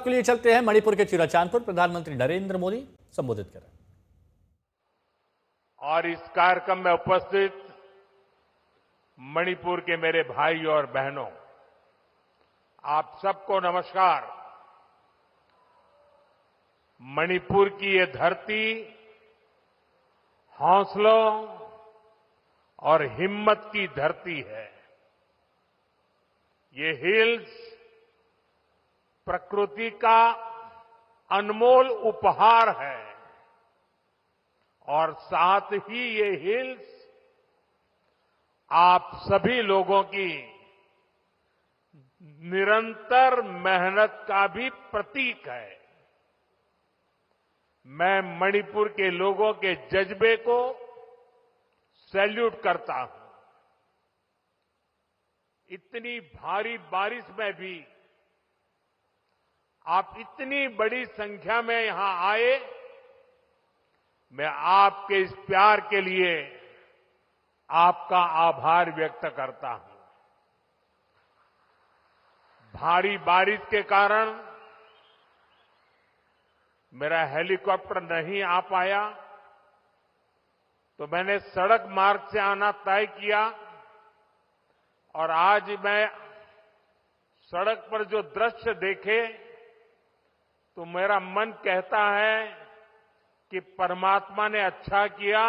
के लिए चलते हैं मणिपुर के चुराचांदपुर। प्रधानमंत्री नरेंद्र मोदी संबोधित करें। और इस कार्यक्रम में उपस्थित मणिपुर के मेरे भाई और बहनों, आप सबको नमस्कार। मणिपुर की ये धरती हौसलों और हिम्मत की धरती है। ये हिल्स प्रकृति का अनमोल उपहार है और साथ ही ये हिल्स आप सभी लोगों की निरंतर मेहनत का भी प्रतीक है। मैं मणिपुर के लोगों के जज्बे को सैल्यूट करता हूं। इतनी भारी बारिश में भी आप इतनी बड़ी संख्या में यहां आए, मैं आपके इस प्यार के लिए आपका आभार व्यक्त करता हूं। भारी बारिश के कारण मेरा हेलीकॉप्टर नहीं आ पाया, तो मैंने सड़क मार्ग से आना तय किया और आज मैं सड़क पर जो दृश्य देखे तो मेरा मन कहता है कि परमात्मा ने अच्छा किया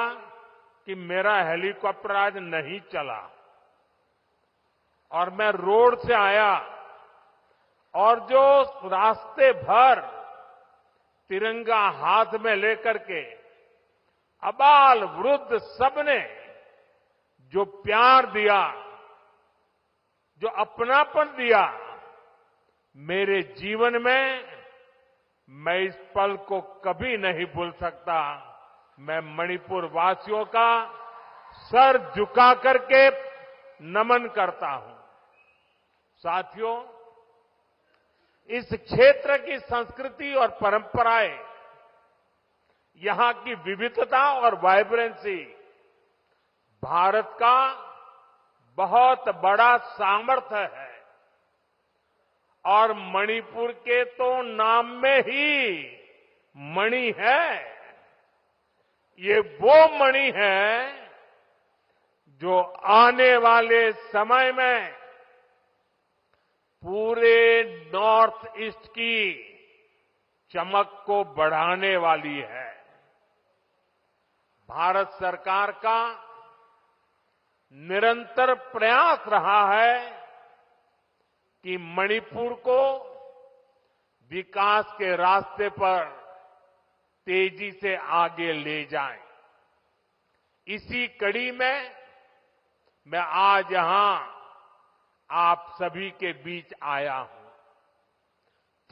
कि मेरा हेलीकॉप्टर आज नहीं चला और मैं रोड से आया और जो रास्ते भर तिरंगा हाथ में लेकर के अबाल वृद्ध सबने जो प्यार दिया, जो अपनापन दिया, मेरे जीवन में मैं इस पल को कभी नहीं भूल सकता। मैं मणिपुर वासियों का सर झुका करके नमन करता हूं। साथियों, इस क्षेत्र की संस्कृति और परंपराएं, यहां की विविधता और वाइब्रेंसी भारत का बहुत बड़ा सामर्थ्य है और मणिपुर के तो नाम में ही मणि है। ये वो मणि है जो आने वाले समय में पूरे नॉर्थ ईस्ट की चमक को बढ़ाने वाली है। भारत सरकार का निरंतर प्रयास रहा है कि मणिपुर को विकास के रास्ते पर तेजी से आगे ले जाएं। इसी कड़ी में मैं आज यहां आप सभी के बीच आया हूं।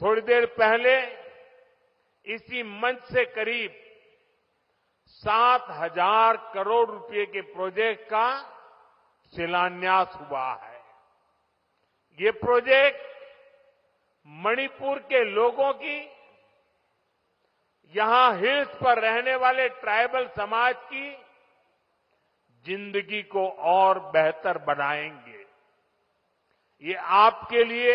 थोड़ी देर पहले इसी मंच से करीब 7,000 करोड़ रुपए के प्रोजेक्ट का शिलान्यास हुआ है। ये प्रोजेक्ट मणिपुर के लोगों की, यहां हिल्स पर रहने वाले ट्राइबल समाज की जिंदगी को और बेहतर बनाएंगे। ये आपके लिए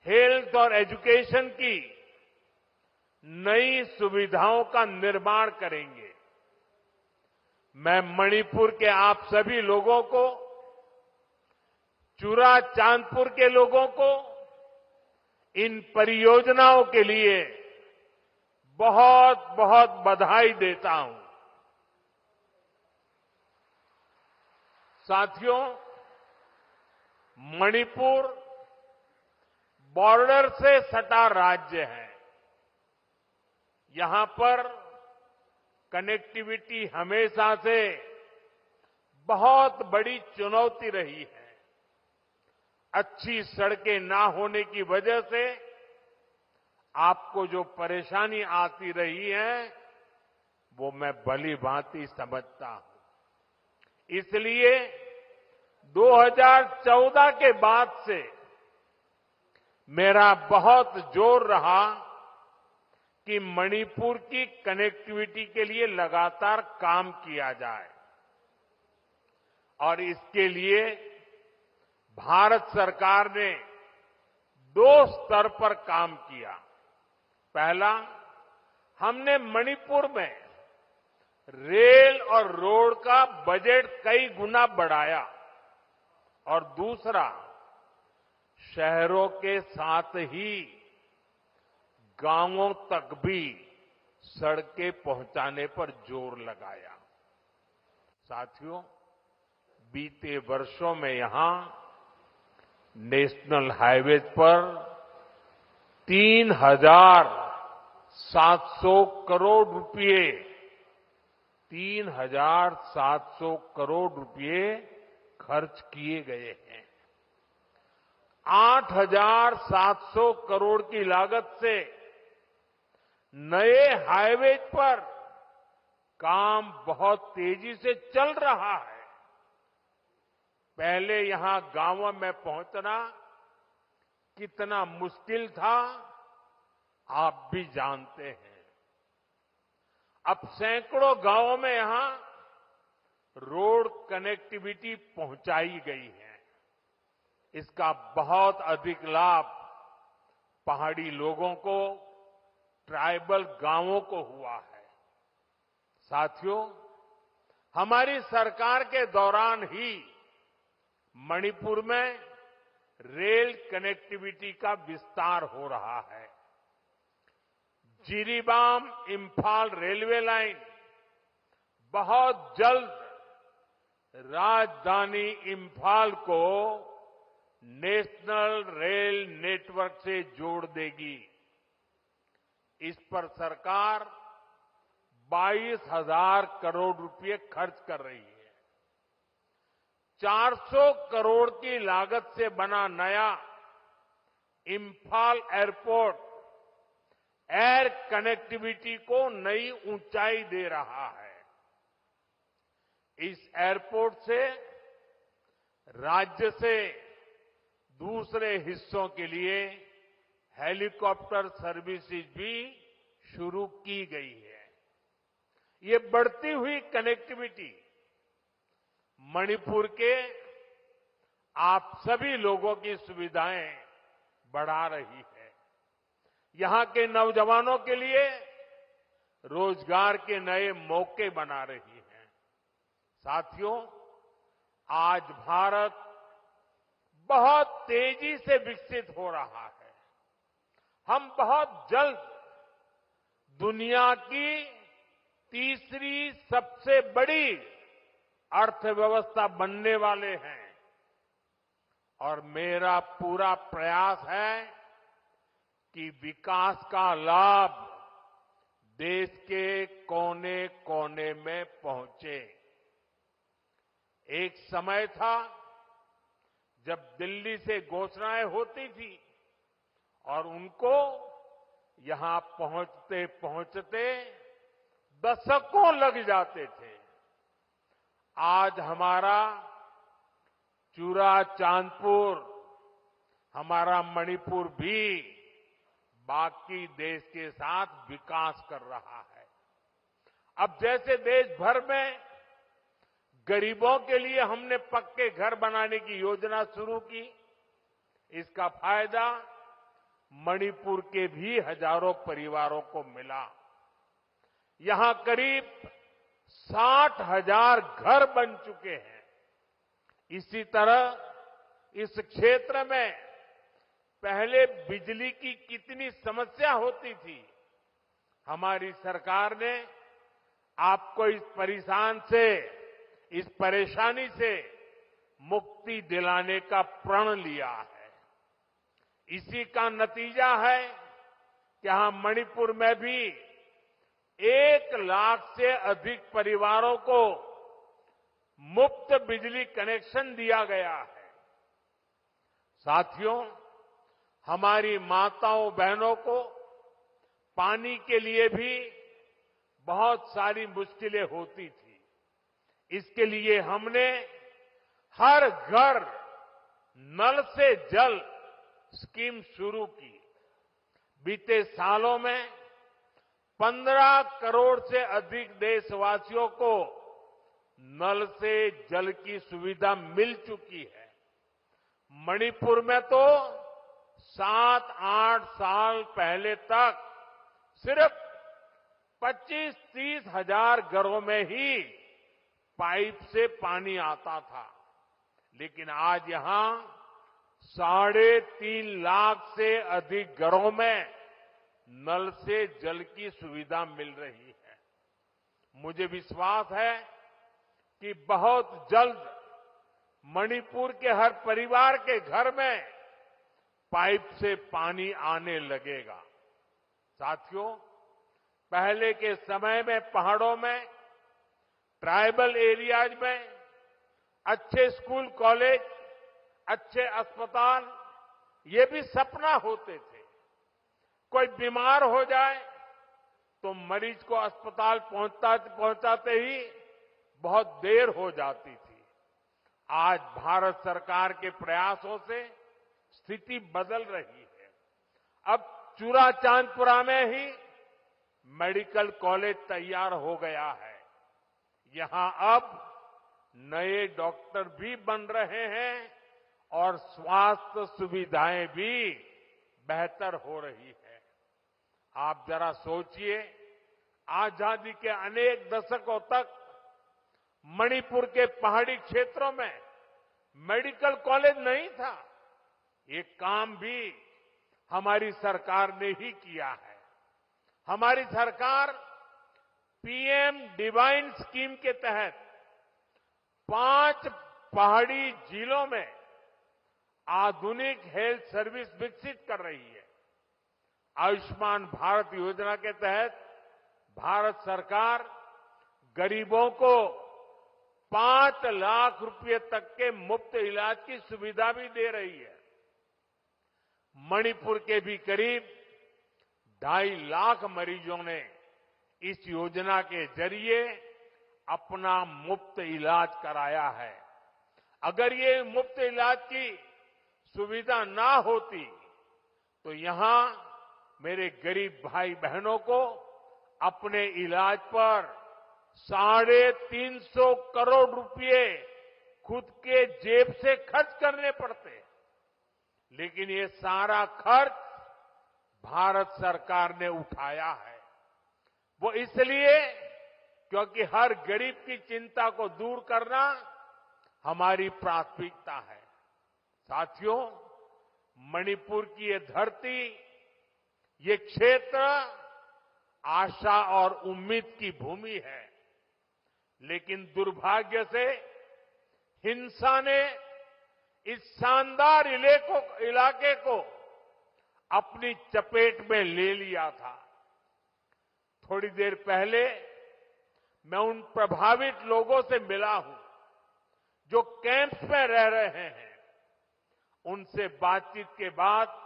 हेल्थ और एजुकेशन की नई सुविधाओं का निर्माण करेंगे। मैं मणिपुर के आप सभी लोगों को, चुराचांदपुर के लोगों को इन परियोजनाओं के लिए बहुत बहुत बधाई देता हूं। साथियों, मणिपुर बॉर्डर से सटा राज्य है। यहां पर कनेक्टिविटी हमेशा से बहुत बड़ी चुनौती रही है। अच्छी सड़कें ना होने की वजह से आपको जो परेशानी आती रही है, वो मैं भली भांति समझता हूं। इसलिए 2014 के बाद से मेरा बहुत जोर रहा कि मणिपुर की कनेक्टिविटी के लिए लगातार काम किया जाए और इसके लिए भारत सरकार ने दो स्तर पर काम किया। पहला, हमने मणिपुर में रेल और रोड का बजट कई गुना बढ़ाया और दूसरा, शहरों के साथ ही गांवों तक भी सड़कें पहुंचाने पर जोर लगाया। साथियों, बीते वर्षों में यहां नेशनल हाईवेज पर 3,700 करोड़ रुपए 3,700 करोड़ रुपए खर्च किए गए हैं। 8,700 करोड़ की लागत से नए हाईवे पर काम बहुत तेजी से चल रहा है। पहले यहां गांवों में पहुंचना कितना मुश्किल था, आप भी जानते हैं। अब सैकड़ों गांवों में यहां रोड कनेक्टिविटी पहुंचाई गई है। इसका बहुत अधिक लाभ पहाड़ी लोगों को, ट्राइबल गांवों को हुआ है। साथियों, हमारी सरकार के दौरान ही मणिपुर में रेल कनेक्टिविटी का विस्तार हो रहा है। जिरीबाम इंफाल रेलवे लाइन बहुत जल्द राजधानी इंफाल को नेशनल रेल नेटवर्क से जोड़ देगी। इस पर सरकार 22,000 करोड़ रुपए खर्च कर रही है। 400 करोड़ की लागत से बना नया इंफाल एयरपोर्ट एयर कनेक्टिविटी को नई ऊंचाई दे रहा है। इस एयरपोर्ट से राज्य से दूसरे हिस्सों के लिए हेलीकॉप्टर सर्विसेज भी शुरू की गई है। ये बढ़ती हुई कनेक्टिविटी मणिपुर के आप सभी लोगों की सुविधाएं बढ़ा रही है। यहां के नौजवानों के लिए रोजगार के नए मौके बना रही है। साथियों, आज भारत बहुत तेजी से विकसित हो रहा है। हम बहुत जल्द दुनिया की तीसरी सबसे बड़ी अर्थव्यवस्था बनने वाले हैं और मेरा पूरा प्रयास है कि विकास का लाभ देश के कोने कोने में पहुंचे। एक समय था जब दिल्ली से घोषणाएं होती थी और उनको यहां पहुंचते पहुंचते दशकों लग जाते थे। आज हमारा चूरा चांदपुर, हमारा मणिपुर भी बाकी देश के साथ विकास कर रहा है। अब जैसे देश भर में गरीबों के लिए हमने पक्के घर बनाने की योजना शुरू की, इसका फायदा मणिपुर के भी हजारों परिवारों को मिला। यहां करीब 60,000 घर बन चुके हैं। इसी तरह इस क्षेत्र में पहले बिजली की कितनी समस्या होती थी, हमारी सरकार ने आपको इस परेशानी से मुक्ति दिलाने का प्रण लिया है। इसी का नतीजा है कि यहां मणिपुर में भी 1 लाख से अधिक परिवारों को मुफ्त बिजली कनेक्शन दिया गया है। साथियों, हमारी माताओं बहनों को पानी के लिए भी बहुत सारी मुश्किलें होती थी। इसके लिए हमने हर घर नल से जल स्कीम शुरू की। बीते सालों में 15 करोड़ से अधिक देशवासियों को नल से जल की सुविधा मिल चुकी है। मणिपुर में तो 7-8 साल पहले तक सिर्फ 25-30 हजार घरों में ही पाइप से पानी आता था, लेकिन आज यहां 3.5 लाख से अधिक घरों में नल से जल की सुविधा मिल रही है। मुझे विश्वास है कि बहुत जल्द मणिपुर के हर परिवार के घर में पाइप से पानी आने लगेगा। साथियों, पहले के समय में पहाड़ों में, ट्राइबल एरियाज में अच्छे स्कूल कॉलेज, अच्छे अस्पताल, ये भी सपना होते थे। कोई बीमार हो जाए तो मरीज को अस्पताल पहुंचाते ही बहुत देर हो जाती थी। आज भारत सरकार के प्रयासों से स्थिति बदल रही है। अब चूराचांदपुरा में ही मेडिकल कॉलेज तैयार हो गया है। यहां अब नए डॉक्टर भी बन रहे हैं और स्वास्थ्य सुविधाएं भी बेहतर हो रही है। आप जरा सोचिए, आजादी के अनेक दशकों तक मणिपुर के पहाड़ी क्षेत्रों में मेडिकल कॉलेज नहीं था। ये काम भी हमारी सरकार ने ही किया है। हमारी सरकार पीएम डिवाइन स्कीम के तहत 5 पहाड़ी जिलों में आधुनिक हेल्थ सर्विस विकसित कर रही है। आयुष्मान भारत योजना के तहत भारत सरकार गरीबों को 5 लाख रुपए तक के मुफ्त इलाज की सुविधा भी दे रही है। मणिपुर के भी करीब 2.5 लाख मरीजों ने इस योजना के जरिए अपना मुफ्त इलाज कराया है। अगर ये मुफ्त इलाज की सुविधा ना होती तो यहां मेरे गरीब भाई बहनों को अपने इलाज पर 350 करोड़ रुपए खुद के जेब से खर्च करने पड़ते। लेकिन ये सारा खर्च भारत सरकार ने उठाया है। वो इसलिए क्योंकि हर गरीब की चिंता को दूर करना हमारी प्राथमिकता है। साथियों, मणिपुर की ये धरती, ये क्षेत्र आशा और उम्मीद की भूमि है। लेकिन दुर्भाग्य से हिंसा ने इस शानदार इलाके को अपनी चपेट में ले लिया था। थोड़ी देर पहले मैं उन प्रभावित लोगों से मिला हूं जो कैंप्स में रह रहे हैं। उनसे बातचीत के बाद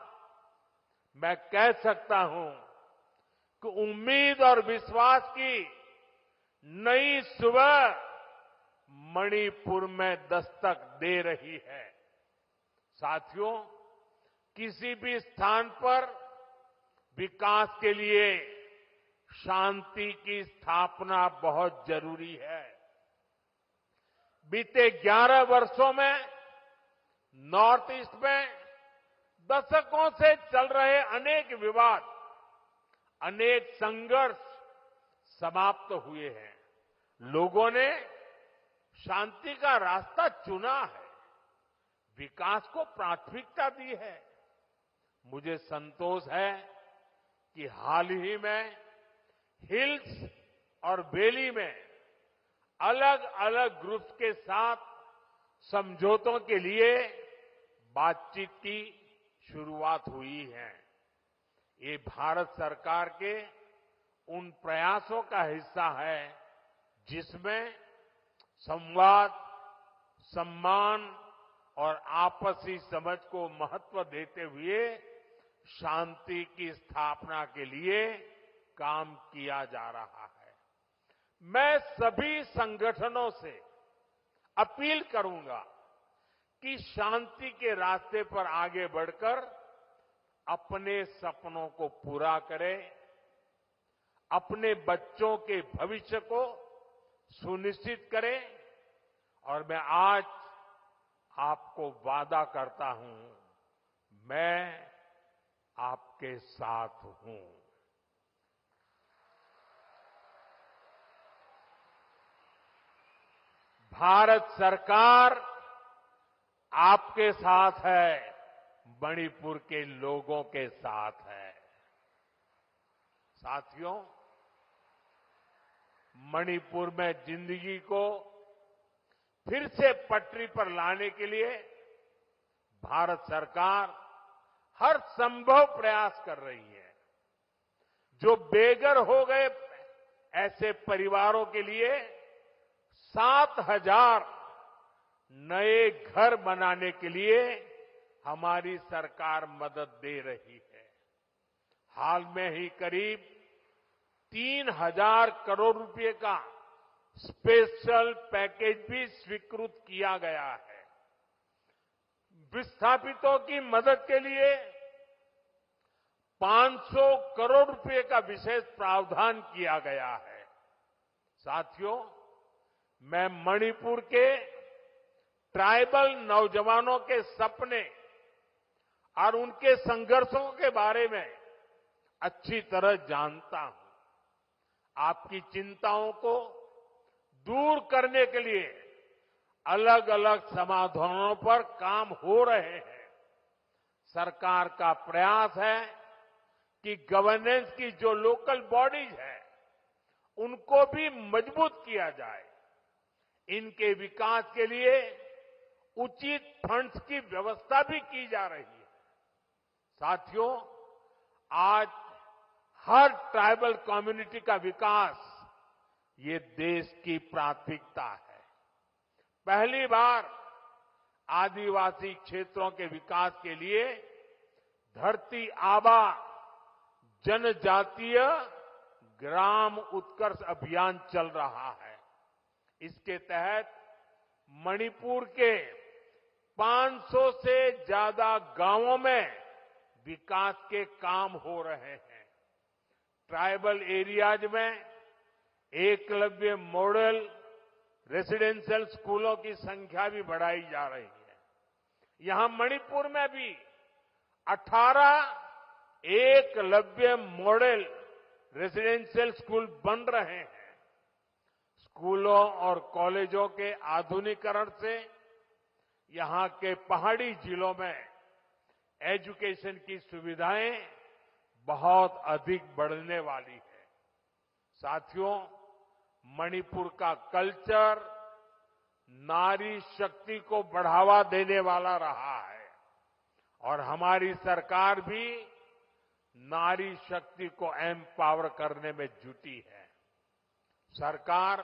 मैं कह सकता हूं कि उम्मीद और विश्वास की नई सुबह मणिपुर में दस्तक दे रही है। साथियों, किसी भी स्थान पर विकास के लिए शांति की स्थापना बहुत जरूरी है। बीते 11 वर्षों में नॉर्थ ईस्ट में दशकों से चल रहे अनेक विवाद, अनेक संघर्ष समाप्त हुए हैं। लोगों ने शांति का रास्ता चुना है, विकास को प्राथमिकता दी है। मुझे संतोष है कि हाल ही में हिल्स और वैली में अलग अलग ग्रुप्स के साथ समझौतों के लिए बातचीत की शुरुआत हुई है। ये भारत सरकार के उन प्रयासों का हिस्सा है जिसमें संवाद, सम्मान और आपसी समझ को महत्व देते हुए शांति की स्थापना के लिए काम किया जा रहा है। मैं सभी संगठनों से अपील करूंगा कि शांति के रास्ते पर आगे बढ़कर अपने सपनों को पूरा करें, अपने बच्चों के भविष्य को सुनिश्चित करें। और मैं आज आपको वादा करता हूं, मैं आपके साथ हूं। भारत सरकार आपके साथ है, मणिपुर के लोगों के साथ है। साथियों, मणिपुर में जिंदगी को फिर से पटरी पर लाने के लिए भारत सरकार हर संभव प्रयास कर रही है। जो बेघर हो गए ऐसे परिवारों के लिए 7,000 नए घर बनाने के लिए हमारी सरकार मदद दे रही है। हाल में ही करीब 3,000 करोड़ रुपए का स्पेशल पैकेज भी स्वीकृत किया गया है। विस्थापितों की मदद के लिए 500 करोड़ रुपए का विशेष प्रावधान किया गया है। साथियों, मैं मणिपुर के ट्राइबल नौजवानों के सपने और उनके संघर्षों के बारे में अच्छी तरह जानता हूं। आपकी चिंताओं को दूर करने के लिए अलग अलग समाधानों पर काम हो रहे हैं। सरकार का प्रयास है कि गवर्नेंस की जो लोकल बॉडीज है उनको भी मजबूत किया जाए। इनके विकास के लिए उचित फंड्स की व्यवस्था भी की जा रही है। साथियों, आज हर ट्राइबल कम्युनिटी का विकास ये देश की प्राथमिकता है। पहली बार आदिवासी क्षेत्रों के विकास के लिए धरती आबा जनजातीय ग्राम उत्कर्ष अभियान चल रहा है। इसके तहत मणिपुर के 500 से ज्यादा गांवों में विकास के काम हो रहे हैं। ट्राइबल एरियाज में एकलव्य मॉडल रेसिडेंशियल स्कूलों की संख्या भी बढ़ाई जा रही है। यहां मणिपुर में भी 18 एकलव्य मॉडल रेसिडेंशियल स्कूल बन रहे हैं। स्कूलों और कॉलेजों के आधुनिकीकरण से यहां के पहाड़ी जिलों में एजुकेशन की सुविधाएं बहुत अधिक बढ़ने वाली है। साथियों, मणिपुर का कल्चर नारी शक्ति को बढ़ावा देने वाला रहा है और हमारी सरकार भी नारी शक्ति को एम्पावर करने में जुटी है। सरकार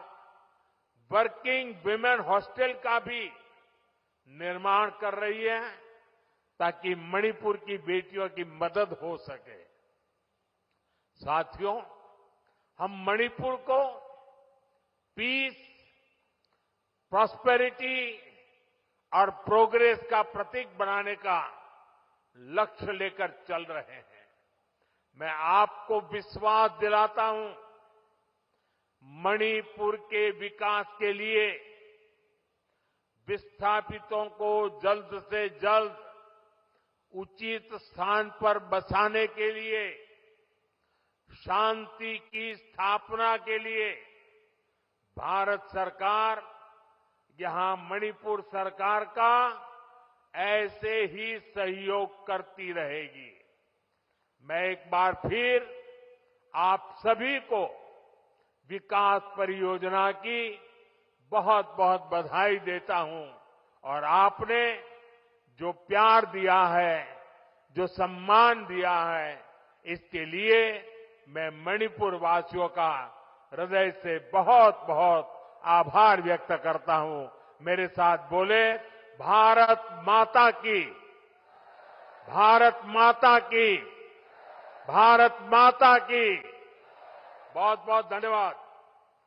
वर्किंग विमेन हॉस्टल का भी निर्माण कर रही है ताकि मणिपुर की बेटियों की मदद हो सके। साथियों, हम मणिपुर को पीस, प्रॉस्पेरिटी और प्रोग्रेस का प्रतीक बनाने का लक्ष्य लेकर चल रहे हैं। मैं आपको विश्वास दिलाता हूं, मणिपुर के विकास के लिए विस्थापितों को जल्द से जल्द उचित स्थान पर बसाने के लिए, शांति की स्थापना के लिए भारत सरकार यहां मणिपुर सरकार का ऐसे ही सहयोग करती रहेगी। मैं एक बार फिर आप सभी को विकास परियोजना की बहुत बहुत बधाई देता हूं और आपने जो प्यार दिया है, जो सम्मान दिया है, इसके लिए मैं मणिपुर वासियों का हृदय से बहुत बहुत आभार व्यक्त करता हूं। मेरे साथ बोले, भारत माता की, भारत माता की, भारत माता की। बहुत बहुत धन्यवाद।